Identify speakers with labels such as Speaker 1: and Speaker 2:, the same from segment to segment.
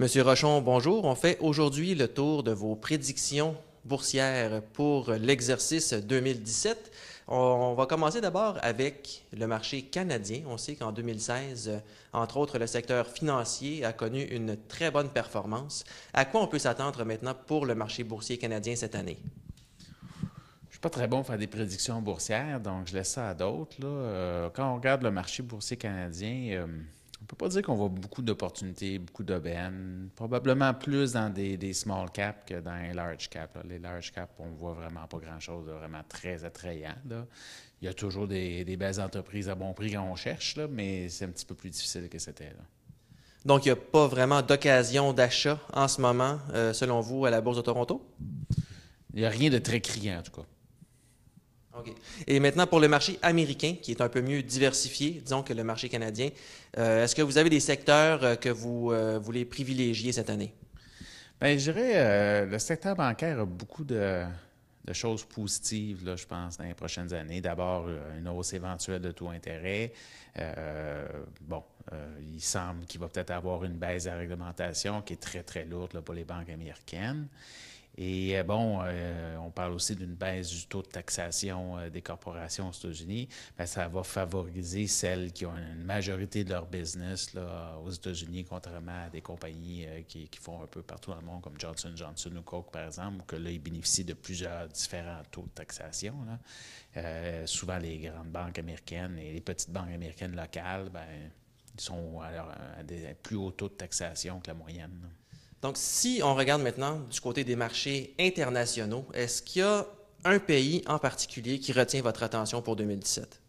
Speaker 1: Monsieur Rochon, bonjour. On fait aujourd'hui le tour de vos prédictions boursières pour l'exercice 2017. On va commencer d'abord avec le marché canadien. On sait qu'en 2016, entre autres, le secteur financier a connu une très bonne performance. À quoi on peut s'attendre maintenant pour le marché boursier canadien cette année?
Speaker 2: Je suis pas très bon pour faire des prédictions boursières, donc je laisse ça à d'autres, là. Quand on regarde le marché boursier canadien, on peut pas dire qu'on voit beaucoup d'opportunités, beaucoup d'aubaines. Probablement plus dans des small caps que dans les large caps, là. Les large caps, on voit vraiment pas grand-chose de vraiment très attrayant, là. Il y a toujours des belles entreprises à bon prix quand on cherche, là, mais c'est un petit peu plus difficile que c'était, là.
Speaker 1: Donc, il n'y a pas vraiment d'occasion d'achat en ce moment, selon vous, à la Bourse de Toronto?
Speaker 2: Il n'y a rien de très criant, en tout cas.
Speaker 1: OK. Et maintenant, pour le marché américain, qui est un peu mieux diversifié, disons que le marché canadien, est-ce que vous avez des secteurs que vous voulez privilégier cette année?
Speaker 2: Bien, je dirais, le secteur bancaire a beaucoup de choses positives, là, je pense, dans les prochaines années. D'abord, une hausse éventuelle de taux d'intérêt. Bon, il semble qu'il va peut-être avoir une baisse de la réglementation qui est très, très lourde là, pour les banques américaines. Et bon, on parle aussi d'une baisse du taux de taxation des corporations aux États-Unis. Bien, ça va favoriser celles qui ont une majorité de leur business là, aux États-Unis, contrairement à des compagnies qui font un peu partout dans le monde, comme Johnson Johnson ou Coke, par exemple, où que là, ils bénéficient de plusieurs différents taux de taxation, là. Souvent, les grandes banques américaines et les petites banques américaines locales, ben, ils sont à des plus hauts taux de taxation que la moyenne, là.
Speaker 1: Donc, si on regarde maintenant du côté des marchés internationaux, est-ce qu'il y a un pays en particulier qui retient votre attention pour 2017?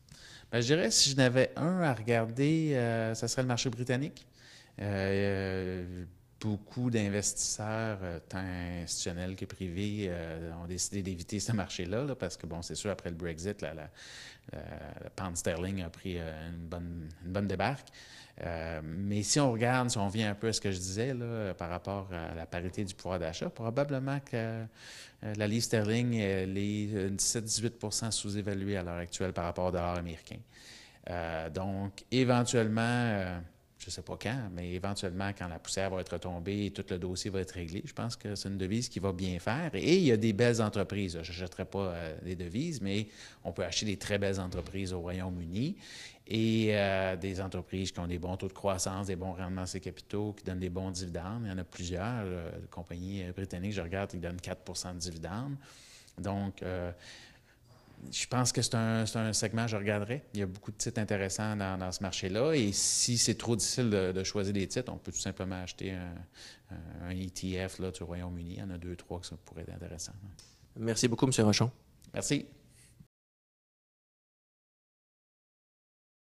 Speaker 2: Ben, je dirais, si je n'avais un à regarder, ça serait le marché britannique. Beaucoup d'investisseurs, tant institutionnels que privés, ont décidé d'éviter ce marché-là, là, parce que, bon, c'est sûr, après le Brexit, la pound sterling a pris une bonne débarque. Mais si on regarde, si on vient un peu à ce que je disais là, par rapport à la parité du pouvoir d'achat, probablement que la livre sterling elle est 17-18 sous-évaluée à l'heure actuelle par rapport au dollar américain. Donc, éventuellement, je ne sais pas quand, mais éventuellement, quand la poussière va être retombée et tout le dossier va être réglé, je pense que c'est une devise qui va bien faire. Et il y a des belles entreprises. Je n'achèterai pas des devises, mais on peut acheter des très belles entreprises au Royaume-Uni et des entreprises qui ont des bons taux de croissance, des bons rendements sur les capitaux, qui donnent des bons dividendes. Il y en a plusieurs. Compagnies britanniques, je regarde, qui donnent 4 de dividendes. Donc, je pense que c'est un segment que je regarderais. Il y a beaucoup de titres intéressants dans ce marché-là. Et si c'est trop difficile de choisir des titres, on peut tout simplement acheter un ETF là, du Royaume-Uni. Il y en a deux, trois qui pourraient être intéressants.
Speaker 1: Merci beaucoup, M. Rochon.
Speaker 2: Merci.